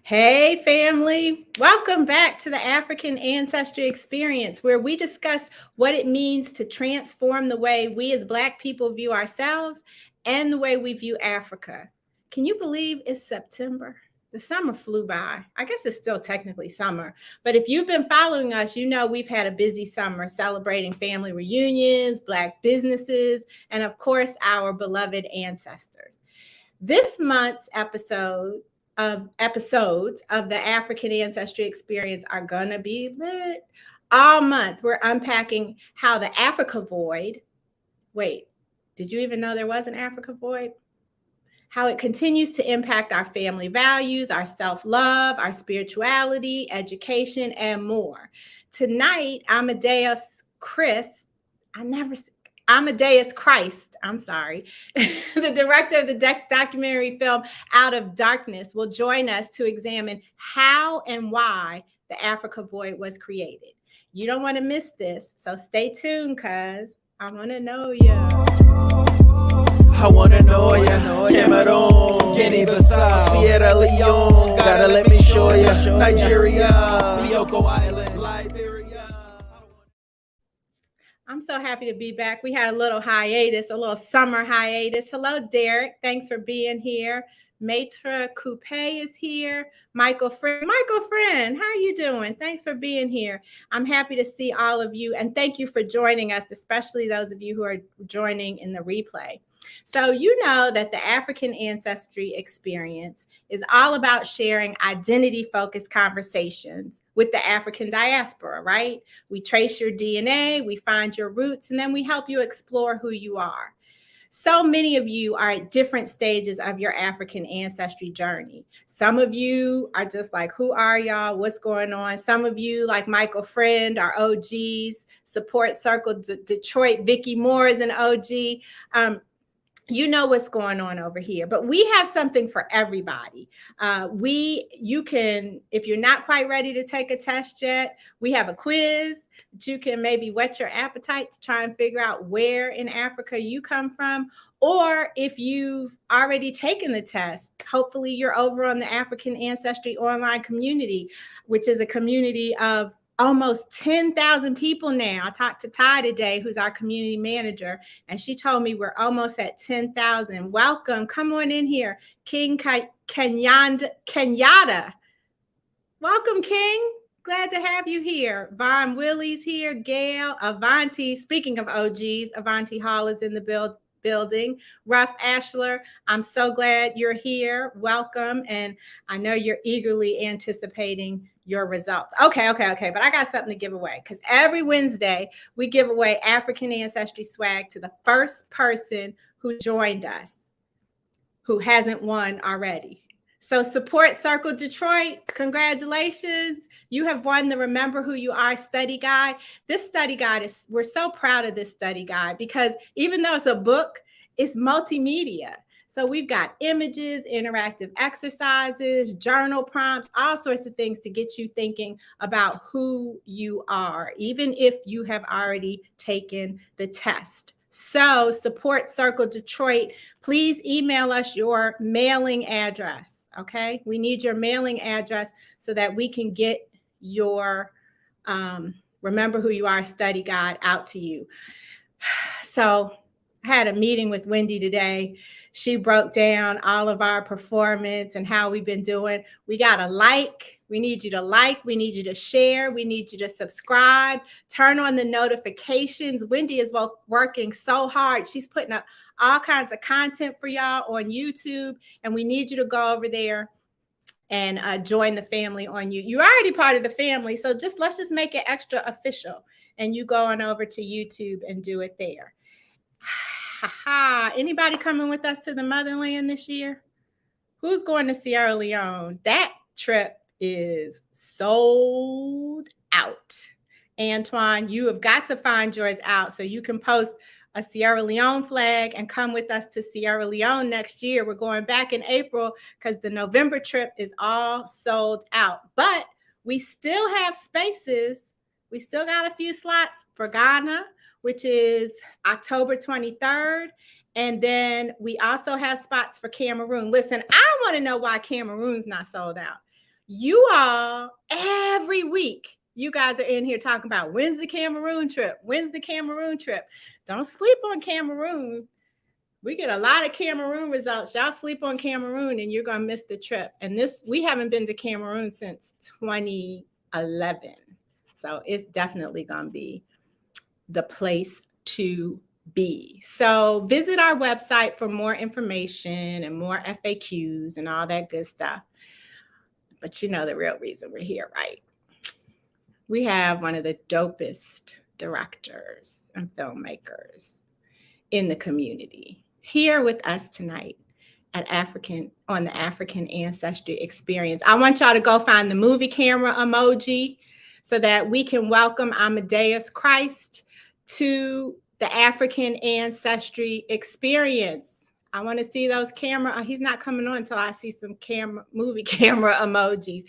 Hey, family. Welcome back to the African Ancestry Experience, where we discuss what it means to transform the way we as Black people view ourselves and the way we view Africa. Can you believe it's September? The summer flew by. I guess it's still technically summer, but if you've been following us, you know we've had a busy summer celebrating family reunions, Black businesses, and of course, our beloved ancestors. This month's episodes of the African Ancestry Experience are gonna be lit. All month, we're unpacking how the Africa void. Wait, did you even know there was an Africa void? How it continues to impact our family values, our self-love, our spirituality, education, and more. Tonight, Amadeuz Christ, Amadeuz Christ, I'm sorry, the director of the documentary film Out of Darkness, will join us to examine how and why the Africa Void was created. You don't want to miss this, so stay tuned, cuz I want to know ya. I wanna know ya, Cameroon, Guinea-Bissau, Sierra Leone, gotta let me show ya, Nigeria, Bioko Island, Liberia. I'm so happy to be back. We had a little hiatus, a little summer hiatus. Hello, Derek. Thanks for being here. Maitre Coupe is here. Michael Friend, how are you doing? Thanks for being here. I'm happy to see all of you, and thank you for joining us, especially those of you who are joining in the replay. So you know that the African Ancestry Experience is all about sharing identity-focused conversations with the African diaspora, right? We trace your DNA, we find your roots, and then we help you explore who you are. So many of you are at different stages of your African ancestry journey. Some of you are just like, who are y'all? What's going on? Some of you, like Michael Friend, are OGs. Support Circle Detroit, Vicky Moore is an OG. You know what's going on over here, but we have something for everybody. You can, if you're not quite ready to take a test yet, we have a quiz that you can maybe whet your appetite to try and figure out where in Africa you come from. Or if you've already taken the test, hopefully you're over on the African Ancestry online community, which is a community of almost 10,000 people now. I talked to Ty today, who's our community manager, and she told me we're almost at 10,000. Welcome. Come on in here. King Kenyatta. Welcome, King. Glad to have you here. Von Willie's here. Gail, Avanti. Speaking of OGs, Avanti Hall is in the building. Ruff Ashler, I'm so glad you're here. Welcome. And I know you're eagerly anticipating your results. Okay. But I got something to give away, because every Wednesday we give away African Ancestry swag to the first person who joined us, who hasn't won already. So support Circle Detroit. Congratulations. You have won the Remember Who You Are study guide. This study guide we're so proud of this study guide, because even though it's a book, it's multimedia. So we've got images, interactive exercises, journal prompts, all sorts of things to get you thinking about who you are, even if you have already taken the test. So support Circle Detroit. Please email us your mailing address, okay? We need your mailing address so that we can get your Remember Who You Are study guide out to you. So I had a meeting with Wendy today. She broke down all of our performance and how we've been doing. We got a like. We need you to like. We need you to share. We need you to subscribe. Turn on the notifications. Wendy is working so hard. She's putting up all kinds of content for y'all on YouTube, and we need you to go over there and join the family on you. You're already part of the family, so let's just make it extra official, and you go on over to YouTube and do it there. Anybody coming with us to the motherland this year? Who's going to Sierra Leone? That trip is sold out. Antoine, you have got to find yours out so you can post a Sierra Leone flag and come with us to Sierra Leone next year. We're going back in April because the November trip is all sold out. But we still have spaces. We still got a few slots for Ghana, which is October 23rd. And then we also have spots for Cameroon. Listen, I want to know why Cameroon's not sold out. you all, every week, you guys are in here talking about when's the Cameroon trip? When's the Cameroon trip? Don't sleep on Cameroon. We get a lot of Cameroon results. Y'all sleep on Cameroon and you're going to miss the trip. And we haven't been to Cameroon since 2011. So it's definitely going to be the place to be. So visit our website for more information and more FAQs and all that good stuff. But you know the real reason we're here, right? We have one of the dopest directors and filmmakers in the community here with us tonight on the African Ancestry Experience. I want y'all to go find the movie camera emoji so that we can welcome Amadeuz Christ to the African Ancestry Experience. I want to see those he's not coming on until I see some movie camera emojis.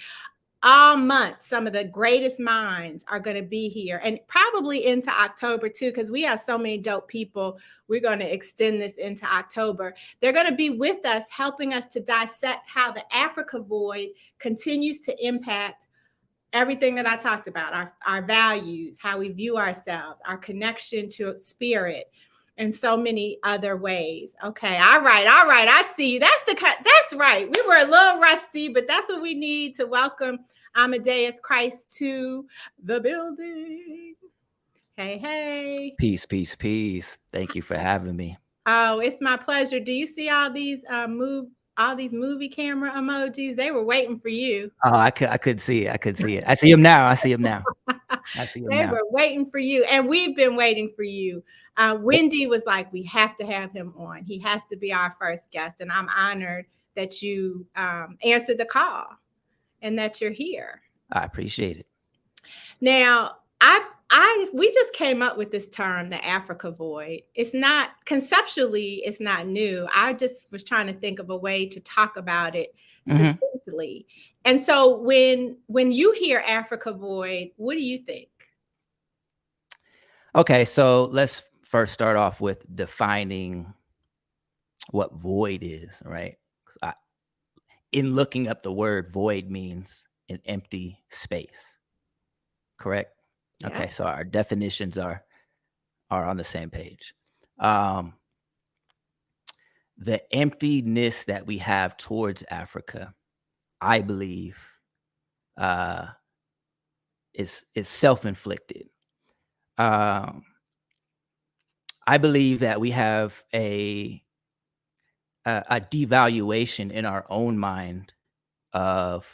All month, some of the greatest minds are going to be here, and probably into October too, because we have so many dope people. We're going to extend this into October. They're going to be with us, helping us to dissect how the Africa void continues to impact everything that I talked about, our values, how we view ourselves, our connection to spirit, and so many other ways. Okay, all right. I see you. That's right. We were a little rusty, but that's what we need to welcome Amadeuz Christ to the building. Hey. Peace. Thank you for having me. Oh, it's my pleasure. Do you see all these movie camera emojis? They were waiting for you. Oh, I could see it. I see them now. They were waiting for you, and we've been waiting for you. Wendy was like, we have to have him on. He has to be our first guest, and I'm honored that you answered the call and that you're here. I appreciate it. Now, we just came up with this term, the Africa void. It's not conceptually, it's not new. I just was trying to think of a way to talk about it succinctly. And so when you hear Africa void, what do you think? Okay, so let's first start off with defining what void is, right? In looking up the word, void means an empty space, correct? Yeah. Okay, so our definitions are on the same page. The emptiness that we have towards Africa, I believe, is self-inflicted. I believe that we have a devaluation in our own mind of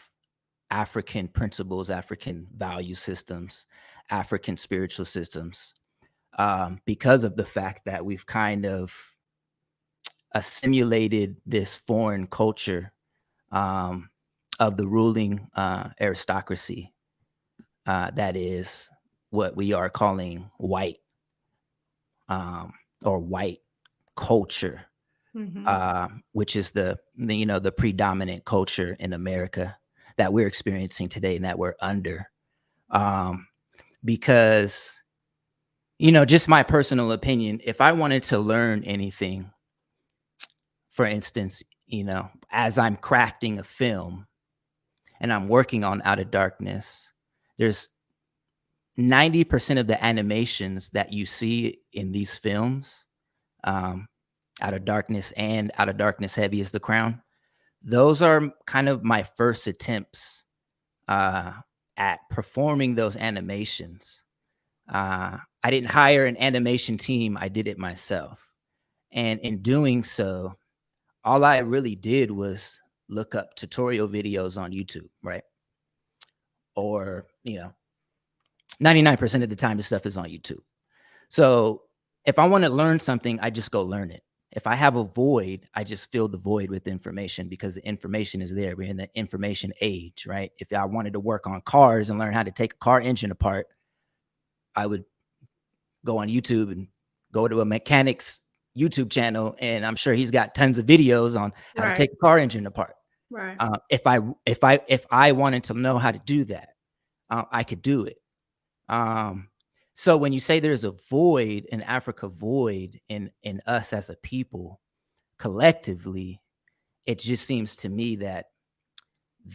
African principles, African value systems, African spiritual systems, because of the fact that we've kind of assimilated this foreign culture of the ruling aristocracy that is what we are calling white or white culture. Which is the predominant culture in America that we're experiencing today and that we're under. Because, just my personal opinion, if I wanted to learn anything, for instance, as I'm crafting a film and I'm working on Out of Darkness, there's 90% of the animations that you see in these films, Out of Darkness and Out of Darkness Heavy is the Crown, those are kind of my first attempts at performing those animations. I didn't hire an animation team. I did it myself. And in doing so, all I really did was look up tutorial videos on YouTube, right? Or, 99% of the time, the stuff is on YouTube. So if I want to learn something, I just go learn it. If I have a void, I just fill the void with information because the information is there. We're in the information age, right? If I wanted to work on cars and learn how to take a car engine apart, I would go on YouTube and go to a mechanic's YouTube channel, and I'm sure he's got tons of videos on how to take a car engine apart. Right. If I wanted to know how to do that, I could do it. So when you say there's a void, an Africa void in us as a people, collectively, it just seems to me that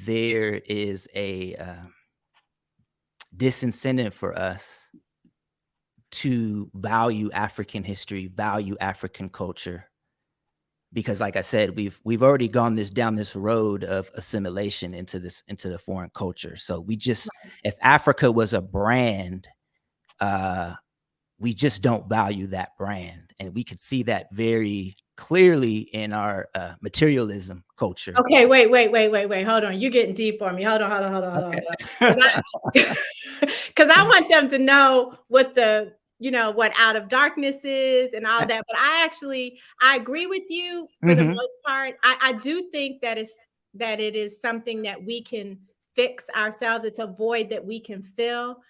there is a disincentive for us to value African history, value African culture, because, like I said, we've already gone down this road of assimilation into the foreign culture. So we just, if Africa was a brand, we just don't value that brand, and we could see that very clearly in our materialism culture. Okay, wait. Hold on. You're getting deep on me. Hold on. Because I want them to know what what Out of Darkness is and all that. But I agree with you for the most part. I do think that it is something that we can fix ourselves. It's a void that we can fill.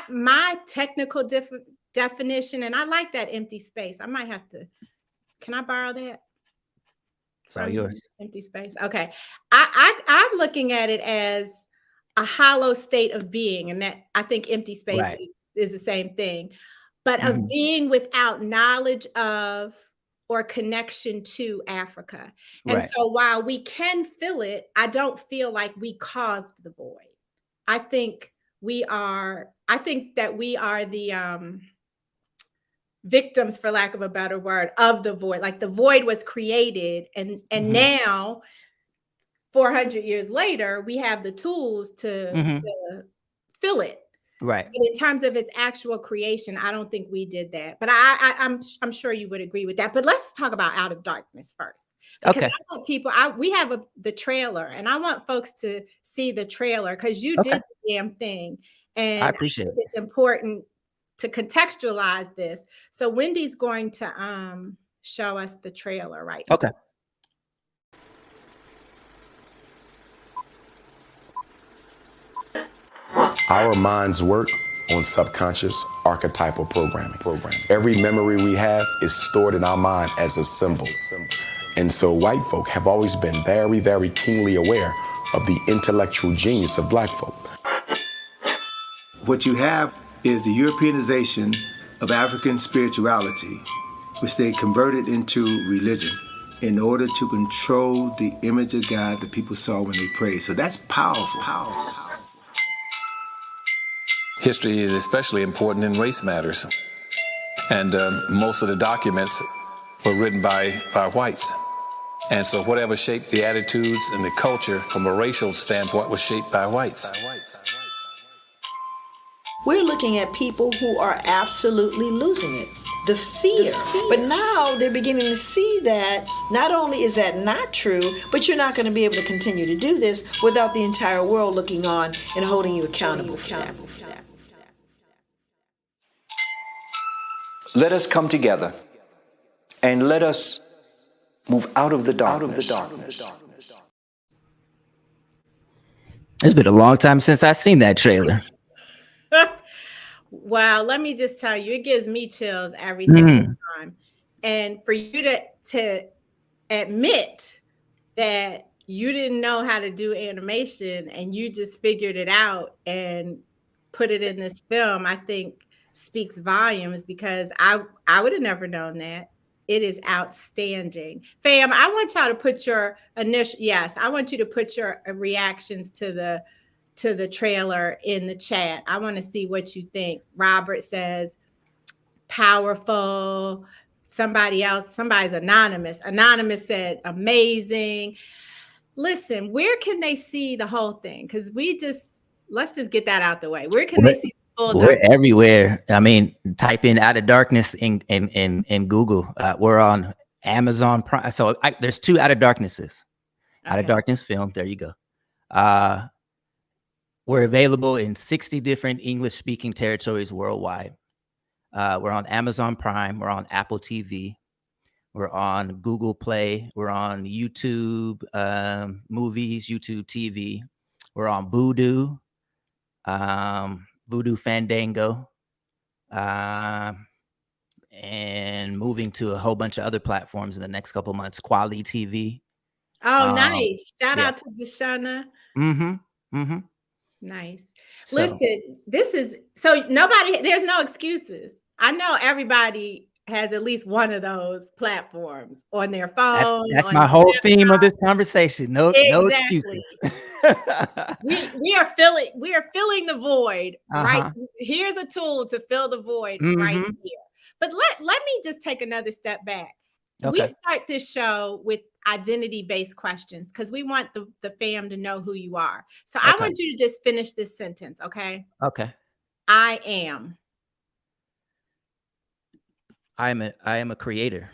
My technical definition, and I like that empty space. I might have to. Can I borrow that? It's all yours. Empty space. Okay. I'm looking at it as a hollow state of being, and that I think empty space is the same thing, but of being without knowledge of or connection to Africa. And so while we can fill it, I don't feel like we caused the void. I think that we are the victims, for lack of a better word, of the void. Like the void was created, and now 400 years later, we have the tools to fill it. Right. But in terms of its actual creation, I don't think we did that. But I'm sure you would agree with that. But let's talk about Out of Darkness first. Because I want people, we have the trailer, and I want folks to see the trailer because you did the damn thing. And I appreciate it. It's important to contextualize this. So Wendy's going to show us the trailer right now. Okay. Our minds work on subconscious archetypal programming. Every memory we have is stored in our mind as a symbol. And so white folk have always been very, very keenly aware of the intellectual genius of black folk. What you have is the Europeanization of African spirituality, which they converted into religion in order to control the image of God that people saw when they prayed. So that's powerful. History is especially important in race matters. And most of the documents were written by whites. And so whatever shaped the attitudes and the culture from a racial standpoint was shaped by whites. We're looking at people who are absolutely losing it. The fear. But now they're beginning to see that not only is that not true, but you're not going to be able to continue to do this without the entire world looking on and holding you accountable for that. Let us come together and let us move out of the darkness. It's been a long time since I've seen that trailer. Wow, let me just tell you, it gives me chills every single time. And for you to admit that you didn't know how to do animation and you just figured it out and put it in this film, I think speaks volumes, because I would have never known that. It is outstanding. Fam, I want y'all to put your I want you to put your reactions to the trailer in the chat. I want to see what you think. Robert says powerful. Somebody's anonymous. Anonymous said amazing. Listen, where can they see the whole thing? Because let's just get that out the way. Where can they see the full We're everywhere. I mean, type in Out of Darkness in Google. We're on Amazon Prime. So there's two Out of Darknesses. Out of Darkness film. There you go. We're available in 60 different English-speaking territories worldwide. We're on Amazon Prime. We're on Apple TV. We're on Google Play. We're on YouTube Movies, YouTube TV. We're on Vudu, Vudu Fandango, and moving to a whole bunch of other platforms in the next couple months. Quality TV. Oh, nice. Shout out to Deshauna. Nice. Listen, there's no excuses. I know everybody has at least one of those platforms on their phone. That's on my their whole laptop. theme of this conversation. No Exactly. excuses. we are filling the void, right? Here's a tool to fill the void right here. But let me just take another step back. Okay. We start this show with identity-based questions because we want the fam to know who you are. So I want you to just finish this sentence, okay? Okay. I am a creator.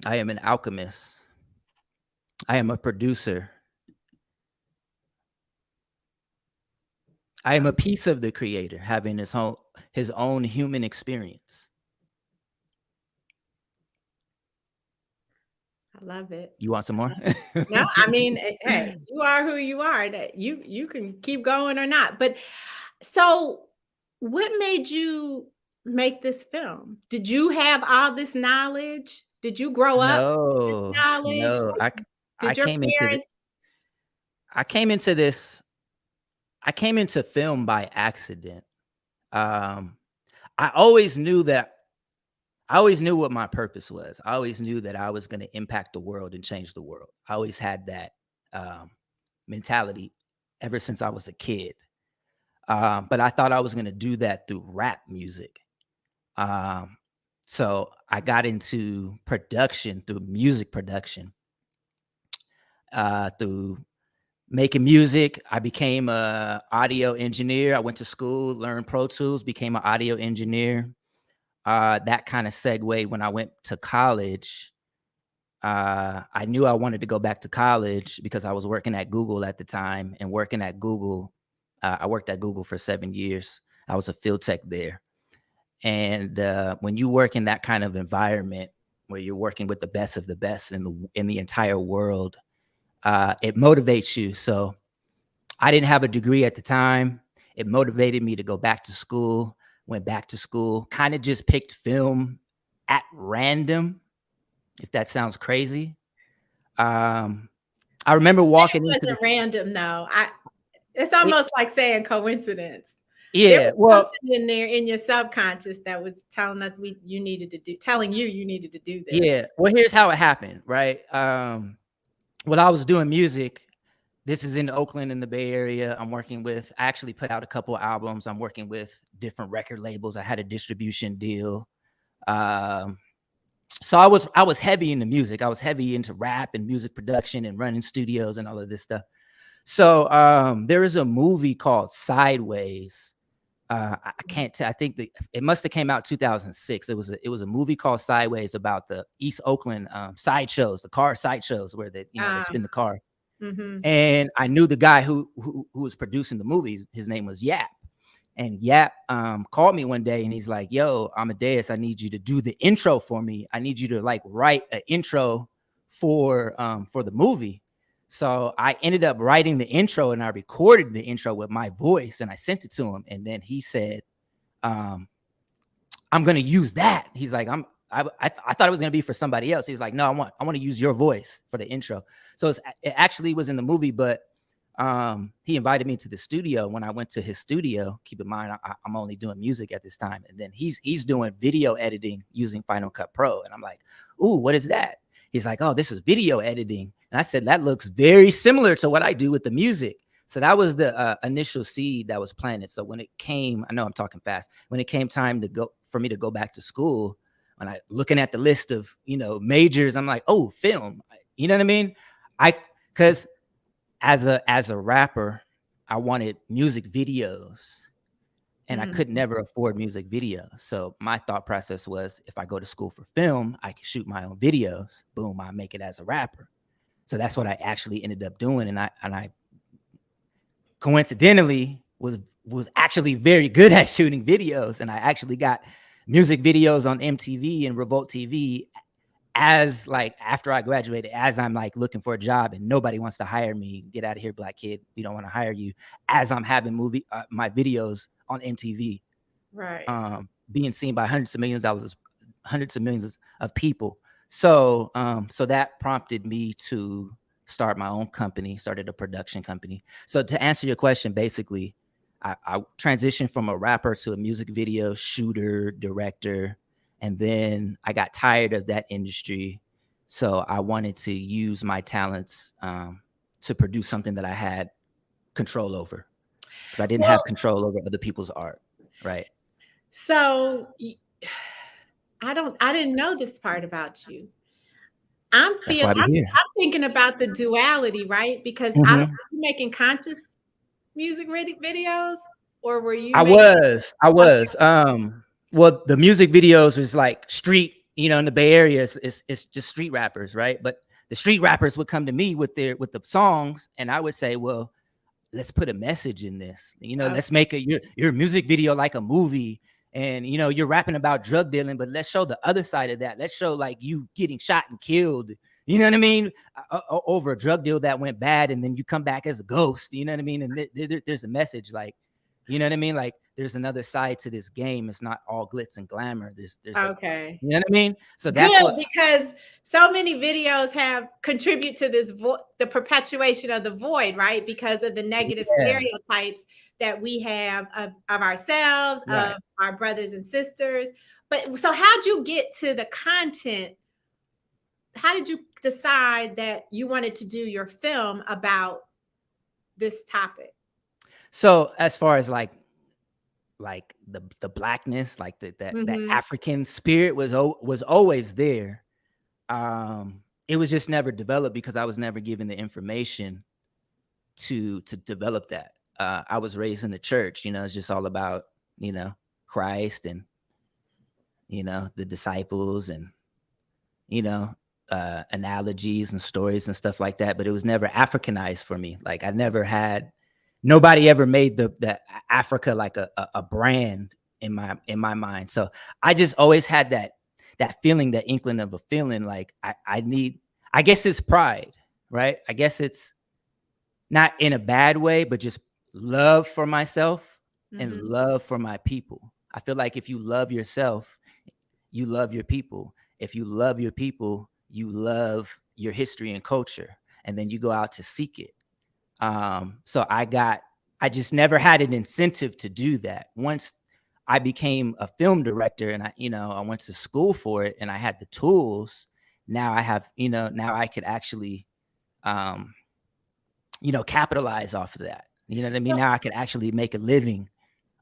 I am an alchemist. I am a producer. I am a piece of the creator, having his own human experience. I love it. You want some more? No, I mean, hey, you are who you are. You can keep going or not. But so what made you make this film? Did you have all this knowledge? Did you grow up with this knowledge? No. Did your parents? I came into film by accident. I always knew what my purpose was. I always knew that I was going to impact the world and change the world. I always had that mentality ever since I was a kid. But I thought I was going to do that through rap music. So I got into production, through music production, through making music. I became an audio engineer. I went to school, learned Pro Tools, became an audio engineer. That kind of segued when I went to college. I knew I wanted to go back to college because I was working at Google at the time, and working at Google, I worked at Google for 7 years. I was a field tech there. And when you work in that kind of environment where you're working with the best of the best in the entire world, it motivates you. So I didn't have a degree at the time. It motivated me to go back to school. Went back to school, kind of just picked film at random, if that sounds crazy. I remember walking into It wasn't random, though. It's almost like saying coincidence. Yeah, there was something in there in your subconscious that was telling us you needed to do this. Yeah. Well, here's how it happened, right? When I was doing music, this is in Oakland in the Bay Area. I actually put out a couple of albums. I'm working with different record labels. I had a distribution deal. So I was heavy into music. I was heavy into rap and music production and running studios and all of this stuff. So there is a movie called Sideways. I can't tell. I think it must have came out 2006. It was a movie called Sideways about the East Oakland sideshows, the car sideshows where they spin the car. And I knew the guy who was producing the movies. His name was Yap. And Yap called me one day and he's like, "Yo, Amadeus, I need you to do the intro for me. I need you to write an intro for the movie." So I ended up writing the intro and I recorded the intro with my voice and I sent it to him. And then he said, "I'm going to use that." He's like, I thought it was going to be for somebody else. He's like, "No, I want to use your voice for the intro." So it actually was in the movie, but he invited me to the studio. When I went to his studio, keep in mind, I'm only doing music at this time. And then he's doing video editing using Final Cut Pro. And I'm like, "Ooh, what is that?" He's like, "Oh, this is video editing." And I said, "That looks very similar to what I do with the music." So that was the initial seed that was planted. So when it came, I know I'm talking fast. When it came time for me to go back to school, when I looking at the list of, majors, I'm like, "Oh, film." You know what I mean? Because as a rapper, I wanted music videos. And I could never afford music videos. So my thought process was, if I go to school for film, I can shoot my own videos. Boom, I make it as a rapper. So that's what I actually ended up doing. And I coincidentally was actually very good at shooting videos. And I actually got music videos on MTV and Revolt TV after I graduated, as I'm looking for a job and nobody wants to hire me. "Get out of here, black kid. We don't want to hire you." As I'm having my videos on MTV, right? Being seen by hundreds of millions of people. So that prompted me to start my own company, started a production company. So to answer your question, basically, I transitioned from a rapper to a music video shooter, director, And then I got tired of that industry. So I wanted to use my talents to produce something that I had control over, because I didn't have control over other people's art. Right. So I didn't know this part about you. I'm thinking about the duality, right? Because are you making conscious music videos, or were you? I was. Well, the music videos was like street, in the Bay Area, it's just street rappers, right? But the street rappers would come to me with the songs, and I would say, well, let's put a message in this. Let's make your music video like a movie. And, you're rapping about drug dealing, but let's show the other side of that. Let's show like you getting shot and killed, you know what I mean? Over a drug deal that went bad. And then you come back as a ghost, you know what I mean? And there's a message, like, you know what I mean? Like there's another side to this game. It's not all glitz and glamour. There's okay. You know what I mean? So that's because so many videos have contribute to this the perpetuation of the void, right? Because of the negative stereotypes that we have of ourselves, of our brothers and sisters. But so how'd you get to the content? How did you decide that you wanted to do your film about this topic? So as far as like the blackness, like that African spirit was always there. It was just never developed because I was never given the information to develop that. I was raised in the church, it's just all about, Christ and, the disciples and, analogies and stories and stuff like that. But it was never Africanized for me. Like nobody ever made the Africa like a brand in my mind. So I just always had that feeling, that inkling of a feeling like I guess it's pride, right? I guess it's not in a bad way, but just love for myself and love for my people. I feel like if you love yourself, you love your people. If you love your people, you love your history and culture, and then you go out to seek it. So I just never had an incentive to do that. Once I became a film director and I went to school for it and I had the tools, now I have, now I could actually, capitalize off of that. You know what I mean? Now I could actually make a living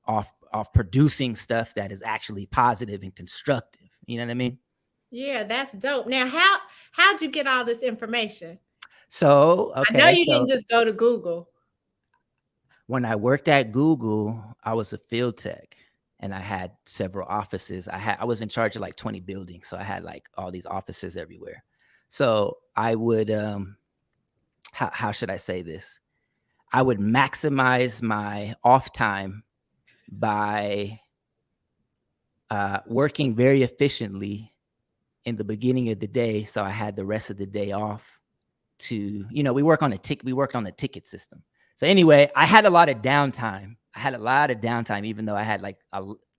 off producing stuff that is actually positive and constructive. You know what I mean? Yeah, that's dope. Now, how'd you get all this information? So, okay, I know you didn't just go to Google. When I worked at Google, I was a field tech and I had several offices. I was in charge of like 20 buildings. So I had like all these offices everywhere. So I would, how should I say this? I would maximize my off time by working very efficiently in the beginning of the day. So I had the rest of the day off to, we worked on the ticket system. So anyway, I had a lot of downtime. Even though I had like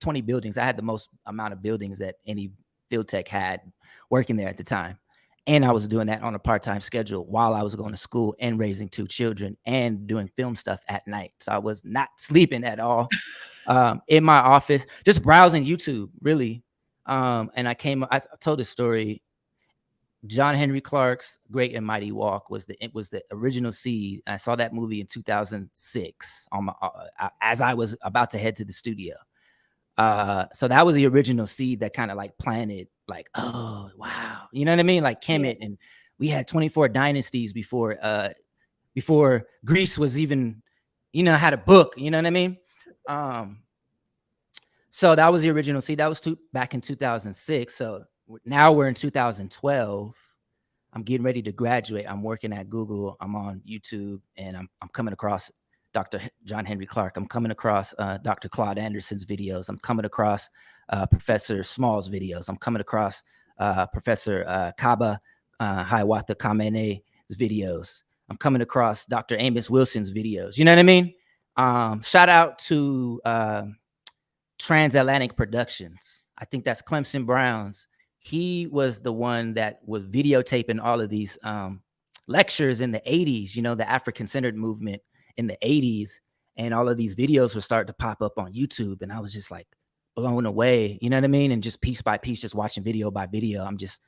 20 buildings. I had the most amount of buildings that any field tech had working there at the time. And I was doing that on a part-time schedule while I was going to school and raising 2 children and doing film stuff at night. So I was not sleeping at all in my office, just browsing YouTube, really. And I told this story. John Henrik Clarke's Great and Mighty Walk was the original seed. And I saw that movie in 2006 as I was about to head to the studio. So that was the original seed that kind of like planted, like, oh wow, you know what I mean? Like Kemet, and we had 24 dynasties before Greece was even, had a book. You know what I mean? So that was the original seed. That was back in 2006. So now we're in 2012. I'm getting ready to graduate. I'm working at Google. I'm on YouTube, and I'm coming across Dr. John Henrik Clarke. I'm coming across Dr. Claud Anderson's videos. I'm coming across Professor Small's videos. I'm coming across Professor Kaba Hiawatha Kamene's videos. I'm coming across Dr. Amos Wilson's videos. You know what I mean? Shout out to Transatlantic Productions. I think that's Clemson Brown's. He was the one that was videotaping all of these lectures in the 80s, the African-centered movement in the 80s. And all of these videos were starting to pop up on YouTube. And I was just like, blown away, you know what I mean? And just piece by piece, just watching video by video, I'm just,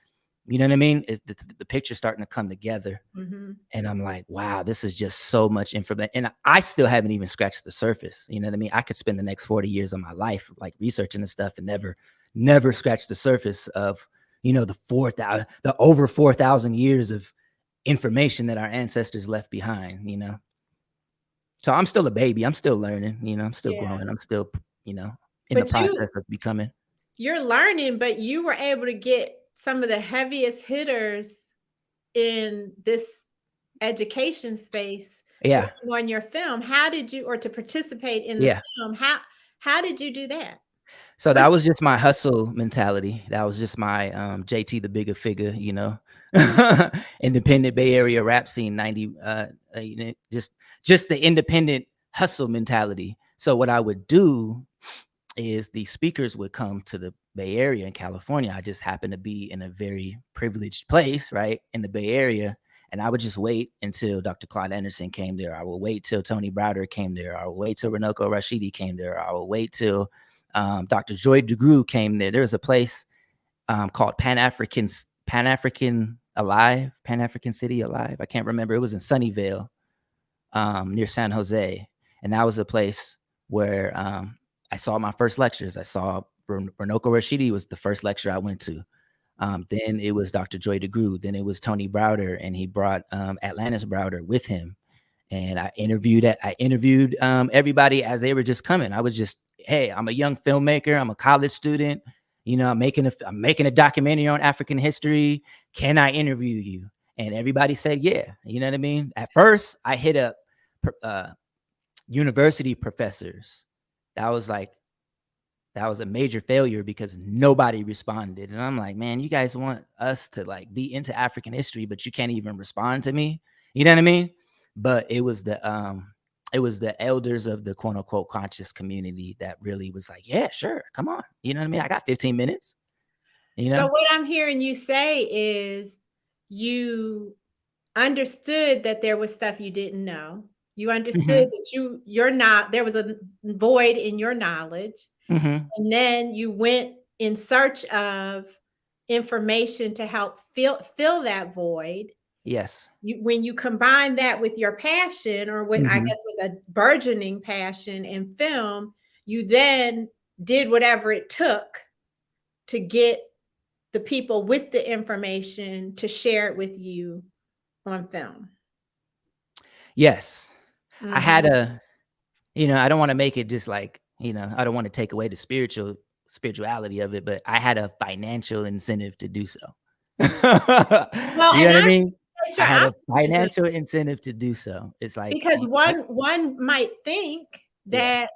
you know what I mean? It's the picture starting to come together. Mm-hmm. And I'm like, wow, this is just so much information. And I still haven't even scratched the surface. You know what I mean? I could spend the next 40 years of my life like researching this stuff and never scratch the surface of, you know, the over 4,000 years of information that our ancestors left behind, you know? So I'm still a baby. I'm still learning, you know, I'm still growing. I'm still, you know, in the process of becoming. You're learning, but you were able to get some of the heaviest hitters in this education space on your film. How did you, or to participate in the film, how did you do that? So that was just my hustle mentality. That was just my JT the bigger figure, you know, independent Bay Area rap scene, 90, you know, just the independent hustle mentality. So what I would do is the speakers would come to the Bay Area in California. I just happened to be in a very privileged place, right, in the Bay Area. And I would just wait until Dr. Claud Anderson came there. I would wait till Tony Browder came there. I would wait till Runoko Rashidi came there. I would wait till Dr. Joy DeGruy came there. There was a place called Pan African City Alive. I can't remember. It was in Sunnyvale, near San Jose. And that was a place where I saw my first lectures. I saw Runoko Rashidi was the first lecture I went to. Then it was Dr. Joy DeGruy. Then it was Tony Browder, and he brought Atlantis Browder with him. And I interviewed everybody as they were just coming. I was just, hey, I'm a young filmmaker. I'm a college student. You know, I'm making a documentary on African history. Can I interview you? And everybody said, yeah. You know what I mean? At first, I hit up university professors. That was a major failure because nobody responded. And I'm like, man, you guys want us to like be into African history, but you can't even respond to me. You know what I mean? But it was the elders of the quote unquote conscious community that really was like, yeah, sure. Come on. You know what I mean? I got 15 minutes. You know? So what I'm hearing you say is you understood that there was stuff you didn't know. You understood that there was a void in your knowledge. And then you went in search of information to help fill that void. Yes. When you combine that with your passion, or what I guess was a burgeoning passion in film, you then did whatever it took to get the people with the information to share it with you on film. Yes. I had you know, I don't want to make it just like, you know, I don't want to take away the spirituality of it, but I had a financial incentive to do so. You know what I mean? I had a financial incentive to do so. It's like, because one might think that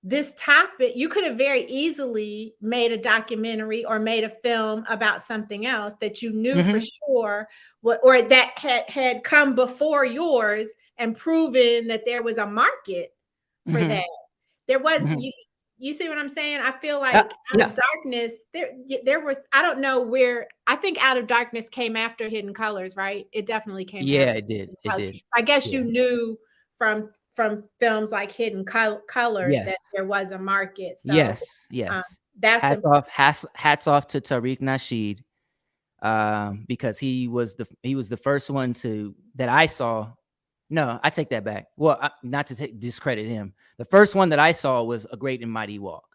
this topic, you could have very easily made a documentary or made a film about something else that you knew for sure, or that had come before yours and proven that there was a market for that. There wasn't. You see what I'm saying? I feel like Out of Darkness, there was, I don't know where, I think Out of Darkness came after Hidden Colors, right? It definitely came after. Yeah, it did. It did. I guess you knew from films like Hidden Colors that there was a market. So, yes. That's hats off to Tariq Nasheed, because he was the first one that I saw. No, I take that back. Well, not to discredit him. The first one that I saw was A Great and Mighty Walk,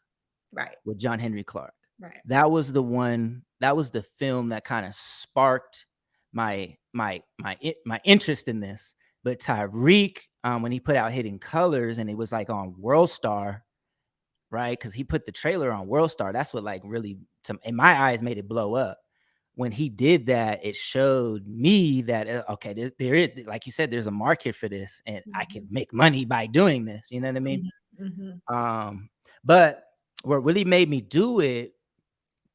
right, with John Henrik Clarke. Right. That was the one. That was the film that kind of sparked my interest in this. But Tariq, when he put out Hidden Colors, and it was like on World Star, right? Because he put the trailer on World Star. That's what like really, in my eyes, made it blow up. When he did that, it showed me that, okay, there is, like you said, there's a market for this, and I can make money by doing this. You know what I mean? But what really made me do it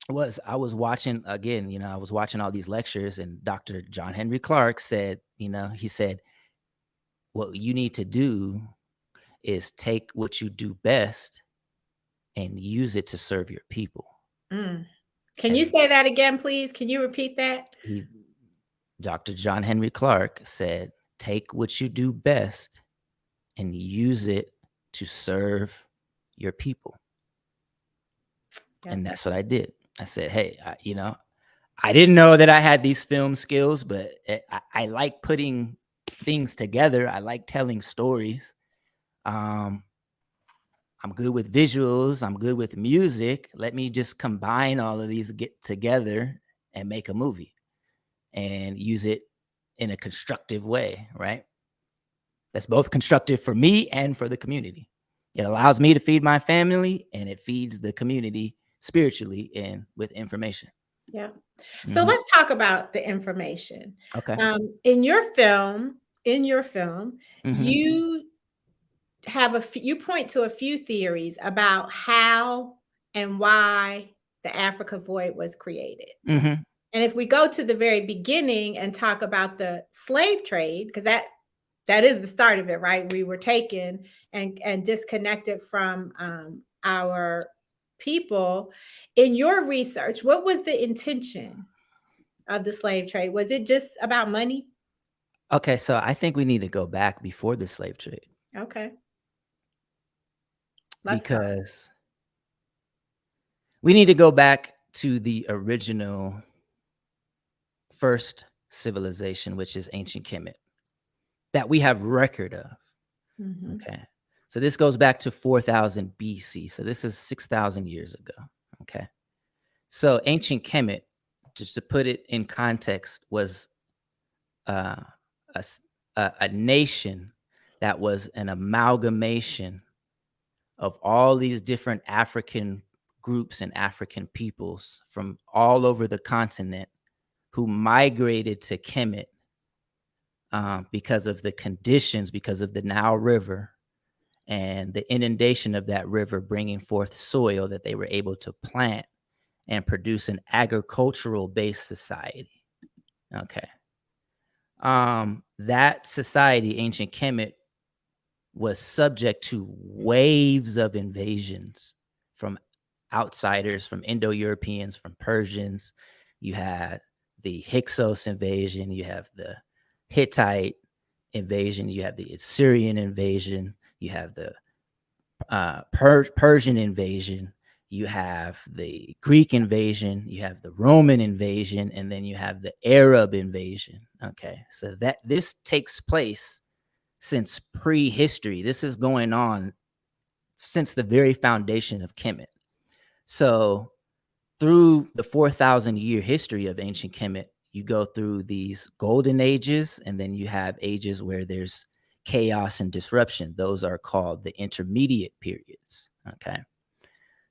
was I was watching, again, you know, I was watching all these lectures, and Dr. John Henrik Clarke said, you know, he said, what you need to do is take what you do best and use it to serve your people. Can you say that again, please? Can you repeat that? Dr. John Henrik Clarke said, take what you do best and use it to serve your people. And that's what I did. I said, hey, I didn't know that I had these film skills, but I like putting things together. I like telling stories. I'm good with visuals. I'm good with music. Let me just combine all of these, get together and make a movie and use it in a constructive way, right? That's both constructive for me and for the community. It allows me to feed my family and it feeds the community spiritually and with information. Yeah. So let's talk about the information. Okay. In your film, you have you point to a few theories about how and why the Africa Void was created. And if we go to the very beginning and talk about the slave trade, because that is the start of it, right? We were taken and disconnected from our people. In your research, what was the intention of the slave trade? Was it just about money? Okay, so I think we need to go back before the slave trade. Okay. Because we need to go back to the original first civilization, which is ancient Kemet, that we have record of. Okay. So this goes back to 4000 BC. So this is 6,000 years ago. Okay. So ancient Kemet, just to put it in context, was a nation that was an amalgamation of all these different African groups and African peoples from all over the continent who migrated to Kemet because of the conditions, because of the Nile River and the inundation of that river bringing forth soil that they were able to plant and produce an agricultural-based society. Okay. That society, ancient Kemet, was subject to waves of invasions from outsiders, from Indo-Europeans, from Persians. You had the Hyksos invasion, you have the Hittite invasion, you have the Assyrian invasion, you have the Persian invasion, you have the Greek invasion, you have the Roman invasion, and then you have the Arab invasion. Okay, so that this takes place since prehistory. This is going on since the very foundation of Kemet. So through the 4,000 year history of ancient Kemet, you go through these golden ages, and then you have ages where there's chaos and disruption. Those are called the intermediate periods. Okay.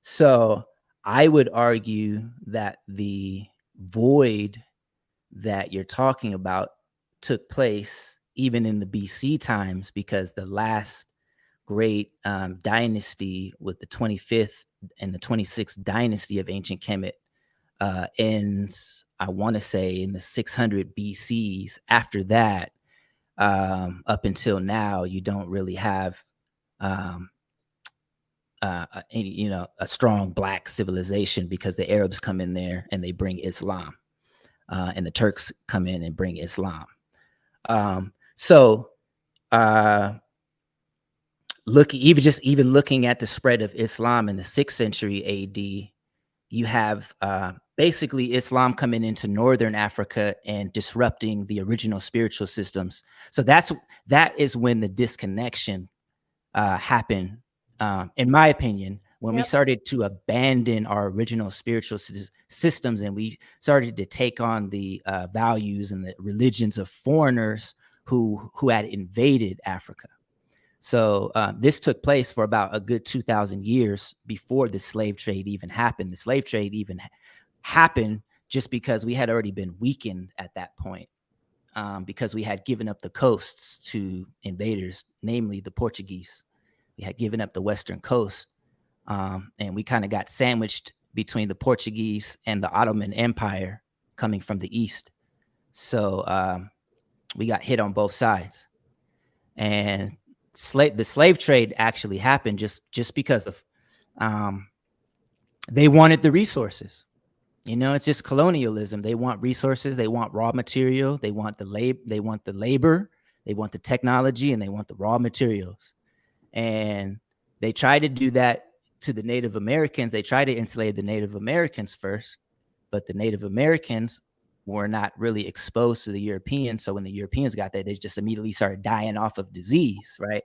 So I would argue that the void that you're talking about took place even in the BC times, because the last great dynasty with the 25th and the 26th dynasty of ancient Kemet ends, I want to say, in the 600 BCs. After that, up until now, you don't really have a strong black civilization, because the Arabs come in there and they bring Islam, and the Turks come in and bring Islam. Even looking at the spread of Islam in the 6th century AD, you have basically Islam coming into northern Africa and disrupting the original spiritual systems. So that is when the disconnection happened, in my opinion, when we started to abandon our original spiritual systems, and we started to take on the values and the religions of foreigners who had invaded Africa. So this took place for about a good 2,000 years before the slave trade even happened. The slave trade even happened just because we had already been weakened at that point, because we had given up the coasts to invaders, namely the Portuguese. We had given up the western coast, and we kind of got sandwiched between the Portuguese and the Ottoman Empire coming from the east. So we got hit on both sides. And the slave trade actually happened just because of they wanted the resources. It's just colonialism. They want resources, they want raw material, they want the labor, they want the technology, and they want the raw materials. And they try to do that to the Native Americans, they tried to enslave the Native Americans first, but the Native Americans were not really exposed to the Europeans. So when the Europeans got there, they just immediately started dying off of disease, right?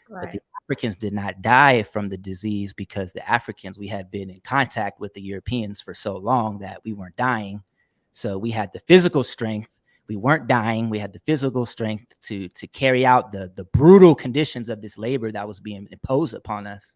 But the Africans did not die from the disease because the Africans, we had been in contact with the Europeans for so long that we weren't dying. So we had the physical strength. We weren't dying. We had the physical strength to carry out the brutal conditions of this labor that was being imposed upon us.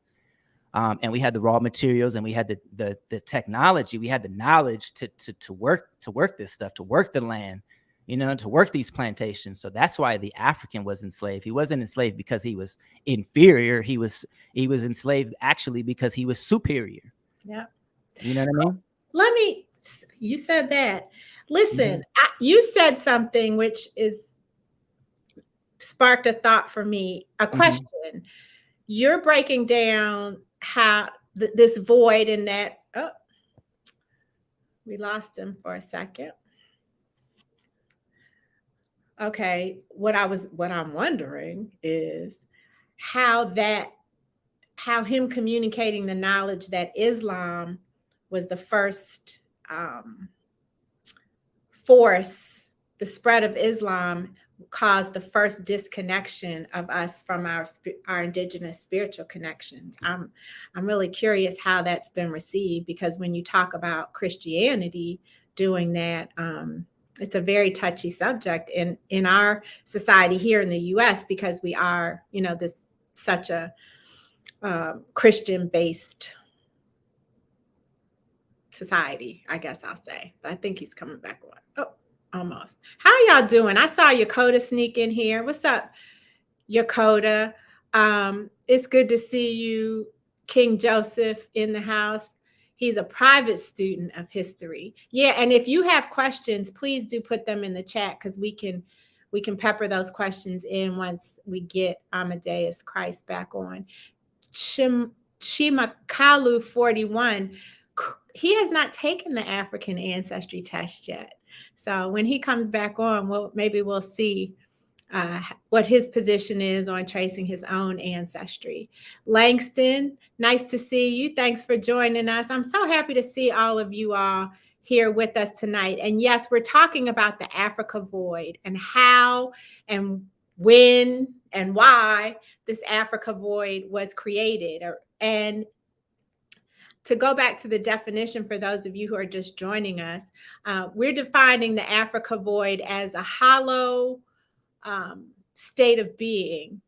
And we had the raw materials, and we had the technology. We had the knowledge to work this stuff, to work the land, you know, to work these plantations. So that's why the African was enslaved. He wasn't enslaved because he was inferior. He was enslaved actually because he was superior. Yeah. You know what I mean? You said that. Listen, you said something which sparked a thought for me, a question. You're breaking down how this void and that, we lost him for a second. Okay, what I'm wondering is how him communicating the knowledge that Islam was the first force, the spread of Islam caused the first disconnection of us from our indigenous spiritual connections. I'm really curious how that's been received, because when you talk about Christianity doing that, it's a very touchy subject in our society here in the U.S., because we are, you know, such a Christian-based society, I guess I'll say. But I think he's coming back on. Oh, almost. How are y'all doing? I saw Yakota sneak in here. What's up, Yakota? It's good to see you, King Joseph, in the house. He's a private student of history. Yeah, and if you have questions, please do put them in the chat, because we can pepper those questions in once we get Amadeuz Christ back on. Chimakalu 41. He has not taken the African Ancestry test yet. So when he comes back on, maybe we'll see what his position is on tracing his own ancestry. Langston, nice to see you. Thanks for joining us. I'm so happy to see all of you all here with us tonight. And yes, we're talking about the Africa void and how and when and why this Africa void was created. And to go back to the definition for those of you who are just joining us, we're defining the Africa void as a hollow state of being.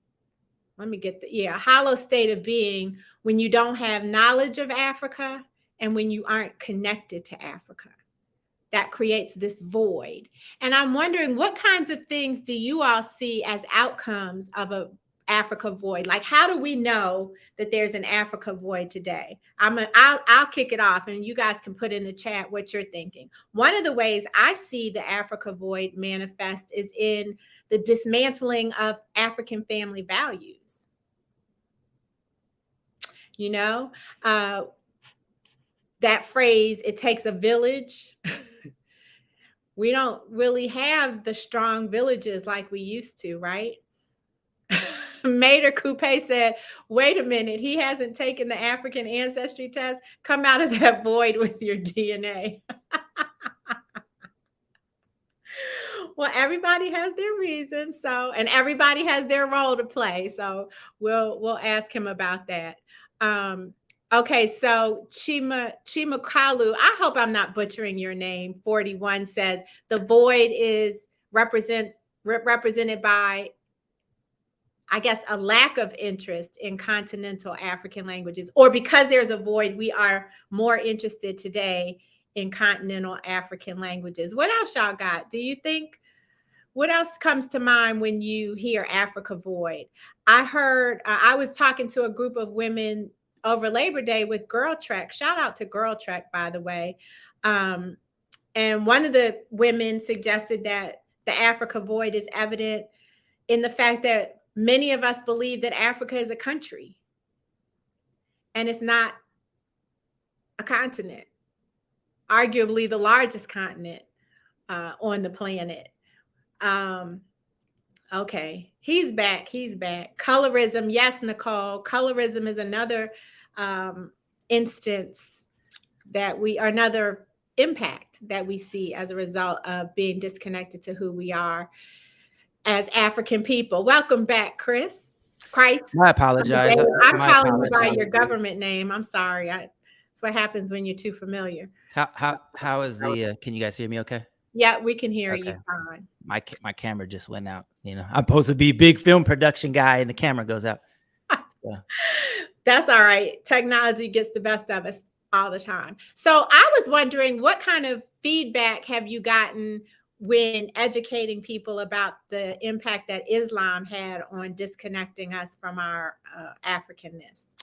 A hollow state of being when you don't have knowledge of Africa and when you aren't connected to Africa. That creates this void. And I'm wondering, what kinds of things do you all see as outcomes of a Africa void? Like, how do we know that there's an Africa void today? I'll kick it off, and you guys can put in the chat what you're thinking. One of the ways I see the Africa void manifest is in the dismantling of African family values. You know, that phrase, it takes a village. We don't really have the strong villages like we used to, right? Mater Coupe said, wait a minute, he hasn't taken the African ancestry test. Come out of that void with your DNA. Well, everybody has their reasons, and everybody has their role to play. So we'll ask him about that. Okay, so Chimakalu, I hope I'm not butchering your name, 41 says the void is represented by, I guess, a lack of interest in continental African languages, or because there's a void, we are more interested today in continental African languages. What else y'all got? Do you think, what else comes to mind when you hear Africa void? I heard, I was talking to a group of women over Labor Day with Girl Trek. Shout out to Girl Trek, by the way. And one of the women suggested that the Africa void is evident in the fact that many of us believe that Africa is a country and it's not a continent, arguably the largest continent on the planet. Okay, he's back. Colorism, yes, Nicole. Colorism is another instance that another impact that we see as a result of being disconnected to who we are as African people. Welcome back, Christ. I apologize. I'm calling you by your government name. I'm sorry. That's what happens when you're too familiar. How is the? Can you guys hear me? Okay. Yeah, we can hear you fine. My camera just went out. You know, I'm supposed to be big film production guy, and the camera goes out. So. That's all right. Technology gets the best of us all the time. So I was wondering, what kind of feedback have you gotten when educating people about the impact that Islam had on disconnecting us from our Africanness?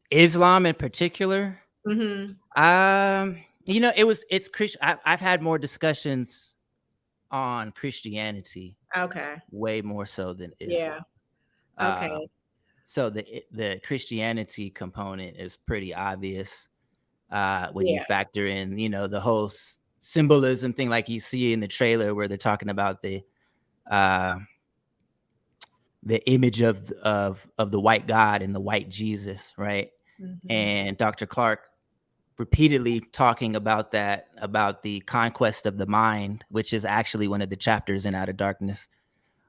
Islam in particular. Mm-hmm. You know, it's Christian. I've had more discussions on Christianity. Okay. Way more so than Islam. Yeah. Okay. So the Christianity component is pretty obvious when you factor in, you know, the whole symbolism thing, like you see in the trailer where they're talking about the image of the white God and the white Jesus, right? Mm-hmm. And Dr. Clarke repeatedly talking about that, about the conquest of the mind, which is actually one of the chapters in Out of Darkness.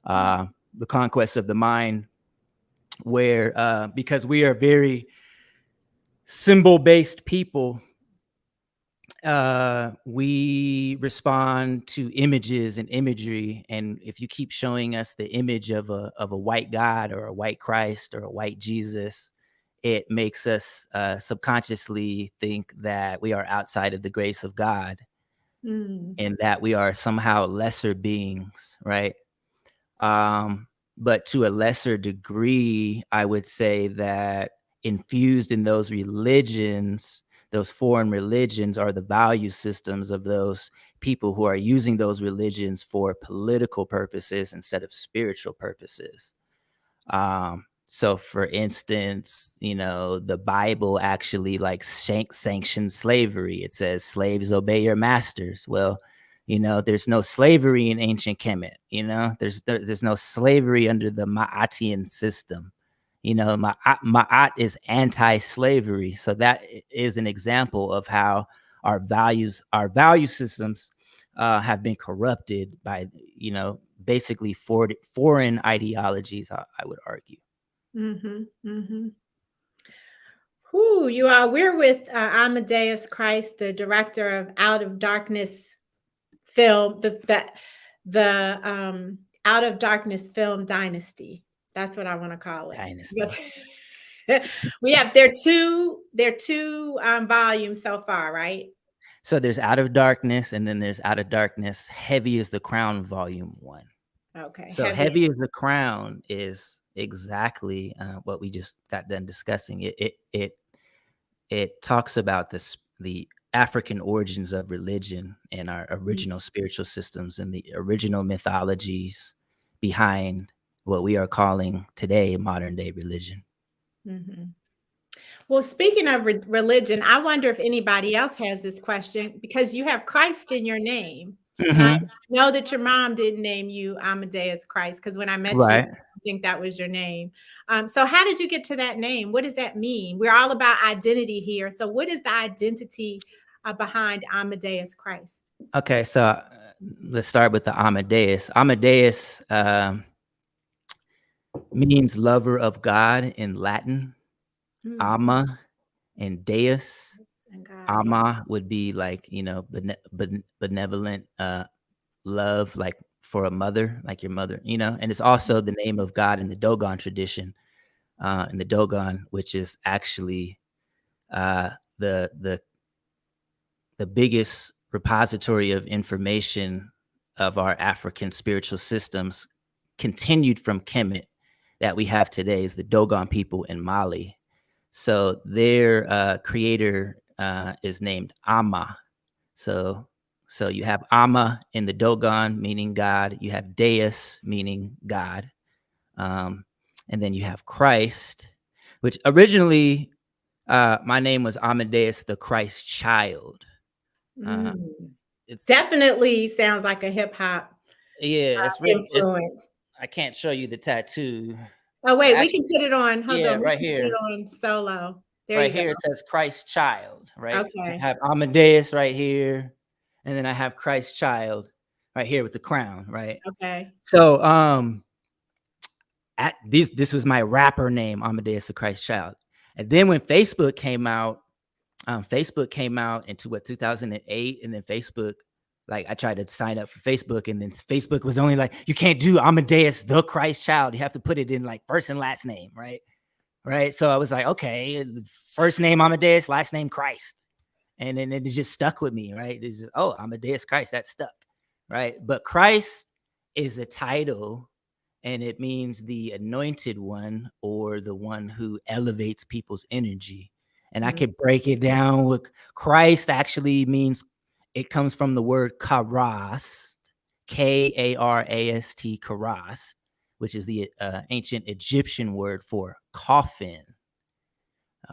The conquest of the mind, where because we are very symbol-based people, we respond to images and imagery, and if you keep showing us the image of a white God or a white Christ or a white Jesus, it makes us subconsciously think that we are outside of the grace of God, and that we are somehow lesser beings, right? But to a lesser degree, I would say that infused in those religions, those foreign religions, are the value systems of those people who are using those religions for political purposes instead of spiritual purposes. So for instance, you know, the Bible actually like sanctions slavery. It says slaves obey your masters. Well, you know, there's no slavery in ancient Kemet. You know, there's no slavery under the Ma'atian system. You know, Ma'at is anti-slavery. So that is an example of how our value systems have been corrupted by, you know, basically foreign ideologies, I would argue. Mm-hmm. Mm-hmm. We're with Amadeuz Christ, the director of Out of Darkness film, the Out of Darkness film dynasty. That's what I want to call it. Dynasty. There are two volumes so far, right? So there's Out of Darkness, and then there's Out of Darkness Heavy as the Crown, Volume 1. Okay. So Heavy as the Crown is exactly what we just got done discussing. It talks about the African origins of religion and our original spiritual systems and the original mythologies behind what we are calling today modern day religion. Mm-hmm. Well, speaking of religion, I wonder if anybody else has this question, because you have Christ in your name. Mm-hmm. I know that your mom didn't name you Amadeuz Christ, because when I met you, I think that was your name. So how did you get to that name? What does that mean? We're all about identity here. So what is the identity behind Amadeuz Christ? Okay, so let's start with the Amadeus. Amadeus means lover of God in Latin. Ama and Deus. Ama would be like, you know, benevolent love, like for a mother, like your mother, you know. And it's also the name of God in the Dogon tradition, in the Dogon, which is actually the biggest repository of information of our African spiritual systems, continued from Kemet, that we have today, is the Dogon people in Mali. So their creator is named Ama. So you have Ama in the Dogon, meaning God. You have Deus, meaning God. And then you have Christ, which originally my name was Amadeus the Christ Child. It's definitely sounds like a hip hop. Yeah, it's really influence. I can't show you the tattoo. Oh wait, we can put it on. Hold on, right here. Put it on solo. There right you go. here it says Christ child, right? Okay. I have Amadeus right here, and then I have Christ child right here with the crown, right? Okay. So this was my rapper name, Amadeus the Christ child. And then when Facebook came out into 2008, and then Facebook, like I tried to sign up for Facebook, and then Facebook was only like, you can't do Amadeus the Christ child. You have to put it in like first and last name, right? Right. So I was like, okay, first name Amadeus, last name Christ. And then it just stuck with me, right? It's just, oh, Amadeus Christ, that stuck, right? But Christ is a title, and it means the anointed one, or the one who elevates people's energy. And I could break it down with Christ actually means, it comes from the word karast, K-A-R-A-S-T, karast, which is the ancient Egyptian word for coffin.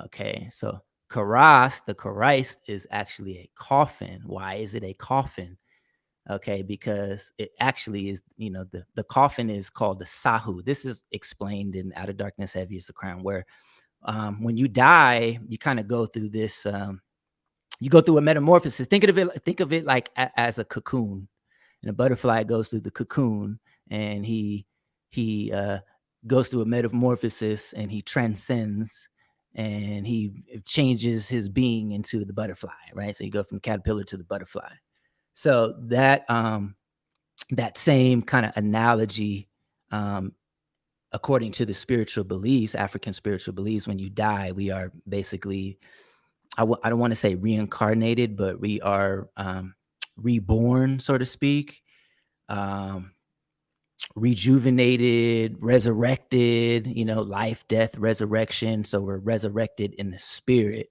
Okay, so karast, the Christ, is actually a coffin. Why is it a coffin? Okay, because it actually is, the coffin is called the Sahu. This is explained in Out of Darkness, Heavy is the Crown, where when you die, you kind of go through this, you go through a metamorphosis. Think of it like as a cocoon, and a butterfly goes through the cocoon, and he goes through a metamorphosis, and he transcends, and he changes his being into the butterfly, right? So you go from the caterpillar to the butterfly. So that same kind of analogy, according to the spiritual beliefs, African spiritual beliefs, when you die, we are basically, I don't want to say reincarnated, but we are reborn, so to speak, rejuvenated, resurrected, life, death, resurrection. So we're resurrected in the spirit.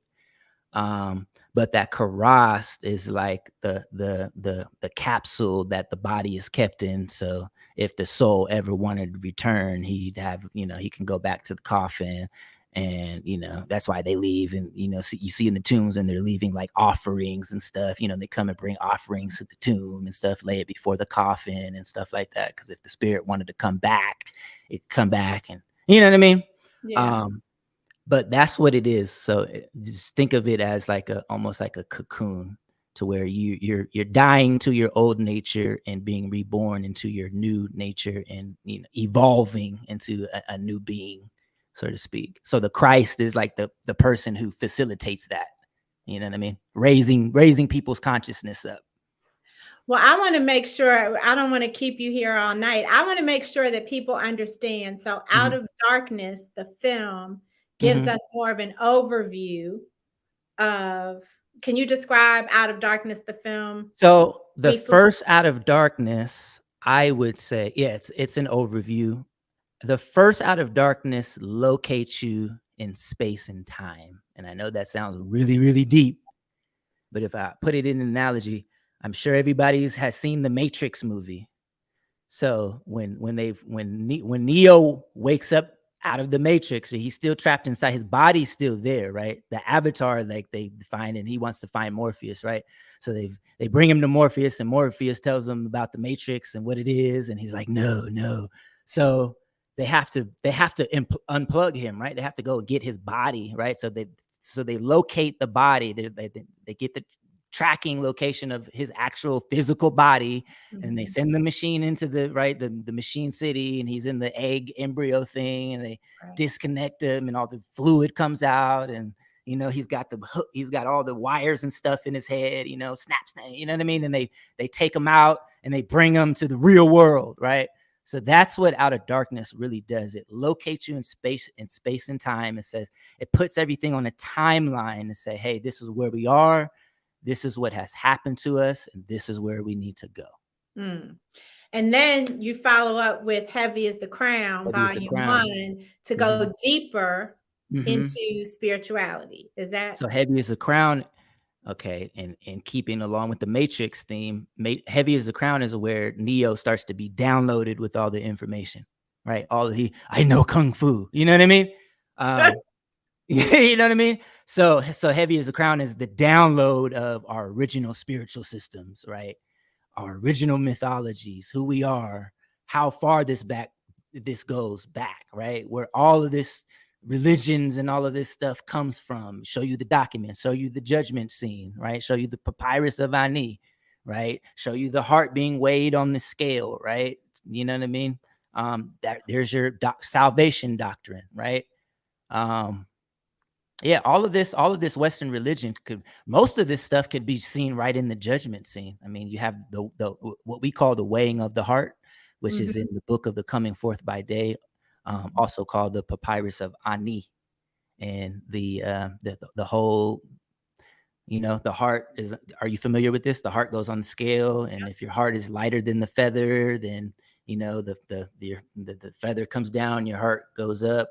But that karast is like the capsule that the body is kept in. So if the soul ever wanted to return, he'd have, he can go back to the coffin. And, that's why they leave. And, you see in the tombs, and they're leaving like offerings and stuff, they come and bring offerings to the tomb and stuff, lay it before the coffin and stuff like that. Because if the spirit wanted to come back, it could come back, and you know what I mean? Yeah. But that's what it is. So just think of it as like almost like a cocoon, to where you're dying to your old nature and being reborn into your new nature, and evolving into a new being, so to speak. So the Christ is like the person who facilitates that. You know what I mean? Raising people's consciousness up. Well, I want to make sure, I don't want to keep you here all night. I want to make sure that people understand. So Out of Darkness, the film, gives us more of an overview of, can you describe Out of Darkness, the film? So the briefly? first Out of Darkness, I would say, yeah, it's an overview. The first Out of Darkness locates you in space and time. And I know that sounds really, really deep, but if I put it in an analogy, I'm sure everybody has seen the Matrix movie. So when Neo wakes up out of the Matrix, he's still trapped inside. His body's still there, right? The avatar, like they find, and he wants to find Morpheus, right? So they bring him to Morpheus, and Morpheus tells him about the Matrix and what it is, and he's like, no. So they have to unplug him, right? They have to go get his body, right? So they locate the body. They get the tracking location of his actual physical body, and they send the machine into the machine city, and he's in the egg embryo thing, and they disconnect him, and all the fluid comes out, and he's got all the wires and stuff in his head, snap, you know what I mean? And they take him out, and they bring him to the real world, right? So that's what Out of Darkness really does. It locates you in space and time. It puts everything on a timeline and say, hey, this is where we are. This is what has happened to us, and this is where we need to go. And then you follow up with Heavy is the Crown, Volume 1, to go deeper into spirituality. Is that? So Heavy is the Crown. Okay. And keeping along with the Matrix theme, Heavy is the Crown is where Neo starts to be downloaded with all the information, right? I know Kung Fu. You know what I mean? You know what I mean? So Heavy as the Crown is the download of our original spiritual systems, right? Our original mythologies, who we are, how far this goes back, right? Where all of this religions and all of this stuff comes from, show you the documents, show you the judgment scene, right? Show you the papyrus of Ani, right? Show you the heart being weighed on the scale, right? You know what I mean? That there's your salvation doctrine, right? Yeah, all of this Western religion most of this stuff could be seen right in the judgment scene. I mean, you have the what we call the weighing of the heart, which is in the book of the coming forth by day, also called the papyrus of Ani, and the whole, the heart is. Are you familiar with this? The heart goes on the scale, and if your heart is lighter than the feather, then the feather comes down, your heart goes up,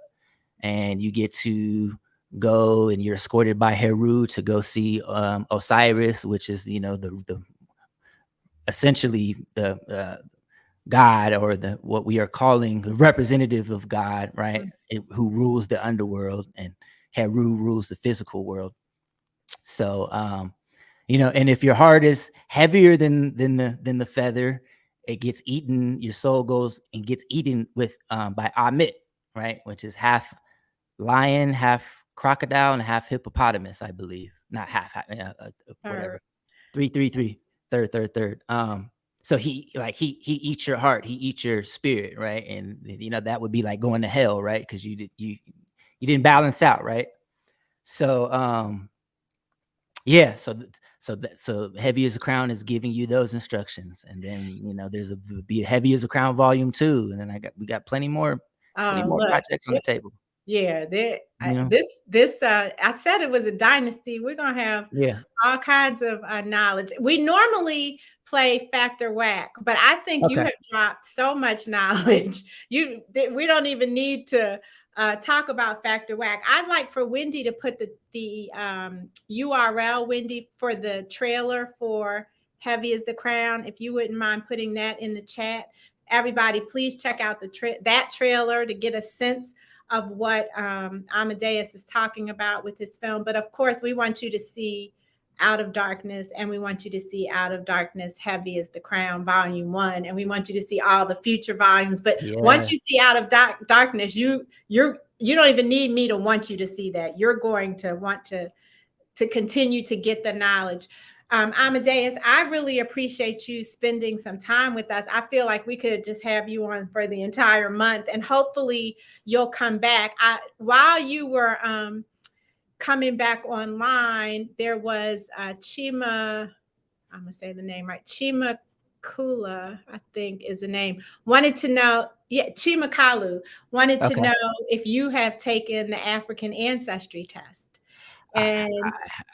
and you get to go, and you're escorted by Heru to go see Osiris, which is the essentially the God, or what we are calling the representative of God, right? Who rules the underworld, and Heru rules the physical world. So and if your heart is heavier than the feather, it gets eaten. Your soul goes and gets eaten with by Amit, right? Which is half lion, half crocodile, and half hippopotamus, I believe. Not half, whatever. 3 third. So he eats your heart, he eats your spirit, right? And that would be like going to hell, right? Because you didn't balance out, right? So yeah, so Heavy as a Crown is giving you those instructions, and then there's be Heavy as a Crown Volume 2, and then we got plenty more projects on the table. Yeah, I said it was a dynasty. We're gonna have all kinds of knowledge. We normally play Factor Whack, but I think you have dropped so much knowledge. We don't even need to talk about Factor Whack. I'd like for Wendy to put the URL, Wendy, for the trailer for Heavy as the Crown, if you wouldn't mind putting that in the chat. Everybody, please check out that trailer to get a sense of what Amadeus is talking about with his film. But of course, we want you to see Out of Darkness, and we want you to see Out of Darkness, Heavy as the Crown, Volume 1, and we want you to see all the future volumes. But once you see Out of Darkness, you don't even need me to want you to see that. You're going to want to continue to get the knowledge. Amadeus, I really appreciate you spending some time with us. I feel like we could just have you on for the entire month, and hopefully you'll come back. While you were coming back online, there was Chima, I'm going to say the name right, Chima Kula, I think is the name, wanted to know, Chima Kalu, wanted to know if you have taken the African Ancestry test. And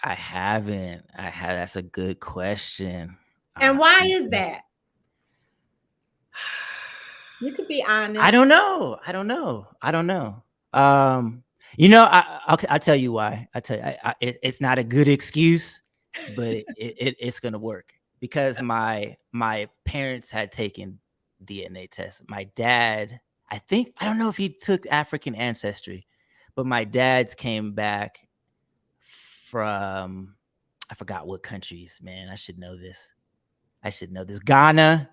I haven't. That's a good question. And why is that? You could be honest. I don't know. I'll tell you why. It's not a good excuse, but it's gonna work, because my parents had taken DNA tests. My dad, I don't know if he took African Ancestry, but my dad's came back from, I forgot what countries, man. I should know this. Ghana,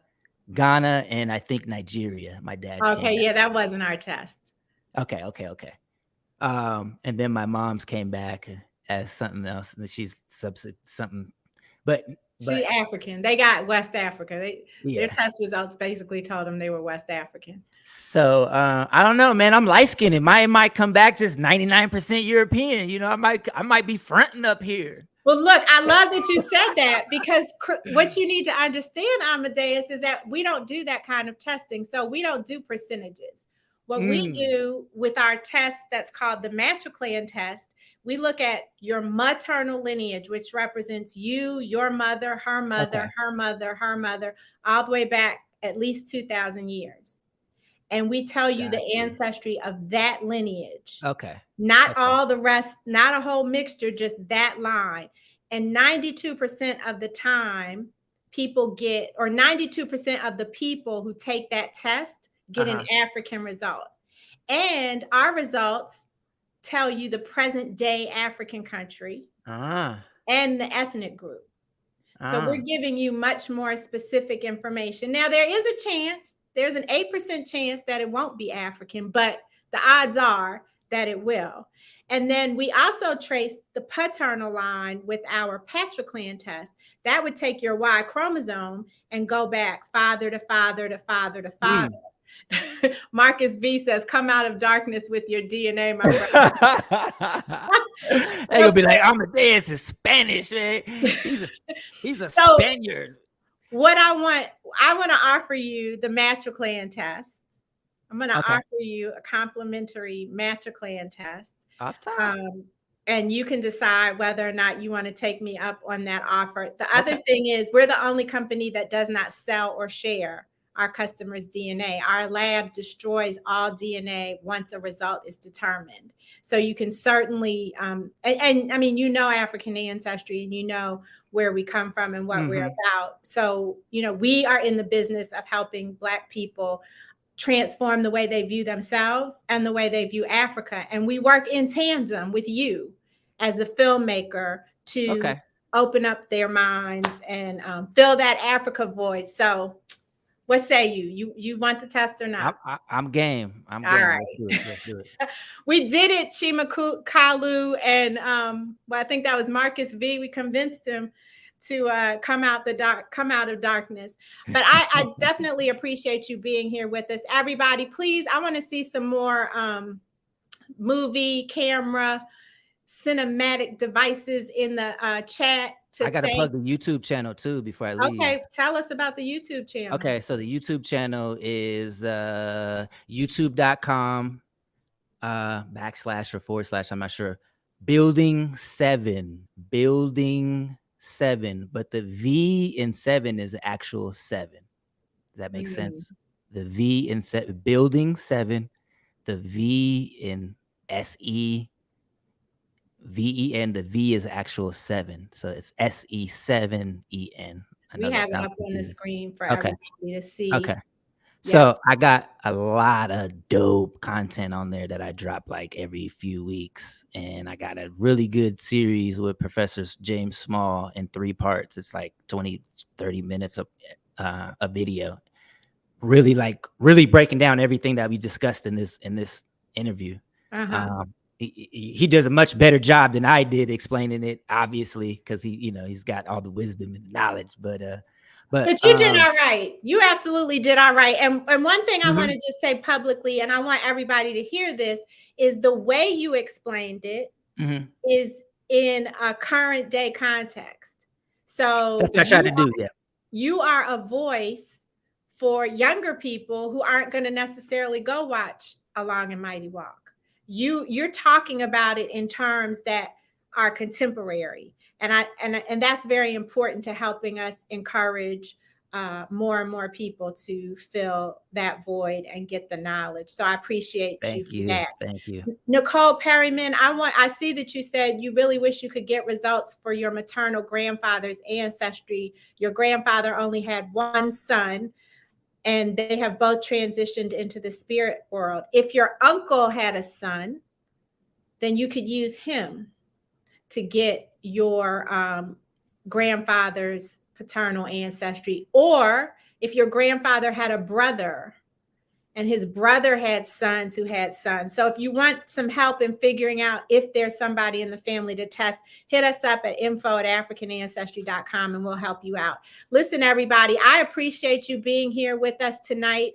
and I think Nigeria. My dad's that wasn't our test. Okay. And then my mom's came back as something else. She's something, but she's African. They got West Africa. Their test results basically told them they were West African. So I don't know, man. I'm light skinned. It might come back just 99% European. I might be fronting up here. Well, look, I love that you said that, because what you need to understand, Amadeus, is that we don't do that kind of testing. So we don't do percentages. What we do with our test that's called the Matriclan test, we look at your maternal lineage, which represents you, your mother, her mother, her mother, her mother, all the way back at least 2,000 years. And we tell you the ancestry of that lineage. Not all the rest, not a whole mixture, just that line. And 92% of the time people get, or 92% of the people who take that test get an African result. And our results tell you the present day African country and the ethnic group. So we're giving you much more specific information. Now, there is a chance, there's an 8% chance that it won't be African, but the odds are that it will. And then we also trace the paternal line with our patriclan test. That would take your Y chromosome and go back father to father to father to father. Marcus V says, come out of darkness with your DNA, my brother. They gonna be like, Amadeus is Spanish, man. He's a So, Spaniard. What I want to offer you the matriclan test. I'm going to offer you a complimentary matriclan test. Off top. And you can decide whether or not you want to take me up on that offer. The other thing is, we're the only company that does not sell or share our customers' DNA. Our lab destroys all DNA once a result is determined. So you can certainly, and I mean, you know, African ancestry, and you know where we come from and what we're about. So, you know, we are in the business of helping Black people transform the way they view themselves and the way they view Africa. And we work in tandem with you as a filmmaker to open up their minds and fill that Africa void. So what say you? You want the test or not? I'm game. I'm all game. Right. Let's do it. We did it, Chima Kalu, and well, I think that was Marcus V. We convinced him to come out of darkness. But I definitely appreciate you being here with us. Everybody, please, I want to see some more movie, camera, cinematic devices in the chat. I got to plug the YouTube channel too before I leave. Okay, tell us about the YouTube channel. Okay, so the YouTube channel is youtube.com / or / I'm not sure. Building 7, but the V in 7 is actual 7. Does that make sense? The V in 7, building 7, the V in SEVEN, the V is actual 7. So it's SE7EN. We have it up on the screen for everybody to see. Okay. So I got a lot of dope content on there that I drop like every few weeks. And I got a really good series with Professor James Small in 3 parts. It's like 20, 30 minutes of a video. Really breaking down everything that we discussed in this interview. He does a much better job than I did explaining it, obviously, because he's got all the wisdom and knowledge. But you did all right. You absolutely did all right. And one thing I want to just say publicly, and I want everybody to hear this, is the way you explained it is in a current day context. So that's what I try to do. Yeah, you are a voice for younger people who aren't going to necessarily go watch A Long and Mighty Walk. You're talking about it in terms that are contemporary. And that's very important to helping us encourage more and more people to fill that void and get the knowledge. So I appreciate you for that. Thank you. Nicole Perryman, I see that you said you really wish you could get results for your maternal grandfather's ancestry. Your grandfather only had one son, and they have both transitioned into the spirit world. If your uncle had a son, then you could use him to get your grandfather's paternal ancestry. Or if your grandfather had a brother and his brother had sons who had sons. So if you want some help in figuring out if there's somebody in the family to test, hit us up at info@africanancestry.com and we'll help you out. Listen, everybody, I appreciate you being here with us tonight.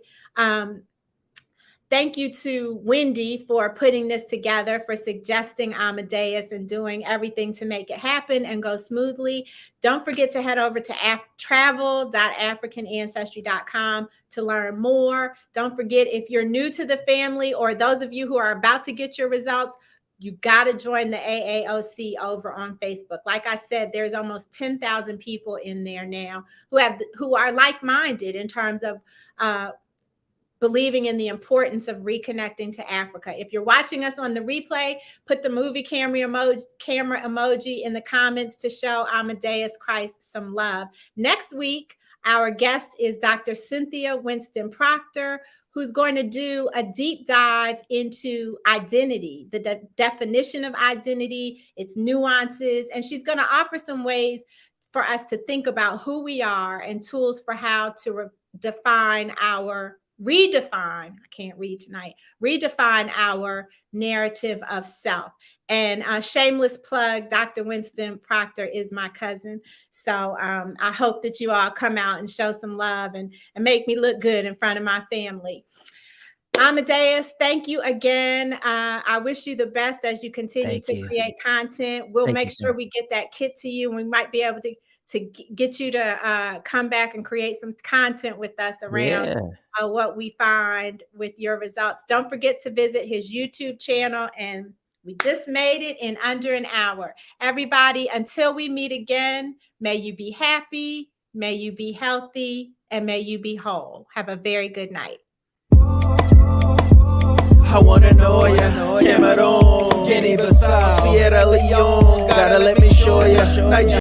Thank you to Wendy for putting this together, for suggesting Amadeus and doing everything to make it happen and go smoothly. Don't forget to head over to travel.africanancestry.com to learn more. Don't forget, if you're new to the family or those of you who are about to get your results, you got to join the AAOC over on Facebook. Like I said, there's almost 10,000 people in there now who are like-minded in terms of believing in the importance of reconnecting to Africa. If you're watching us on the replay, put the movie camera emoji in the comments to show Amadeuz Christ some love. Next week, our guest is Dr. Cynthia Winston Proctor, who's going to do a deep dive into identity, the definition of identity, its nuances, and she's going to offer some ways for us to think about who we are and tools for how to define our redefine, I can't read tonight, redefine our narrative of self. And shameless plug, Dr. Winston Proctor is my cousin. So I hope that you all come out and show some love and make me look good in front of my family. Amadeus, thank you again. I wish you the best as you continue to create content. We'll make sure we get that kit to you, and we might be able to get you to come back and create some content with us around what we find with your results. Don't forget to visit his YouTube channel, and we just made it in under an hour. Everybody, until we meet again, may you be happy, may you be healthy, and may you be whole. Have a very good night. I wanna know ya, Cameroon, Guinea-Bissau, Sierra Leone, gotta let me show ya.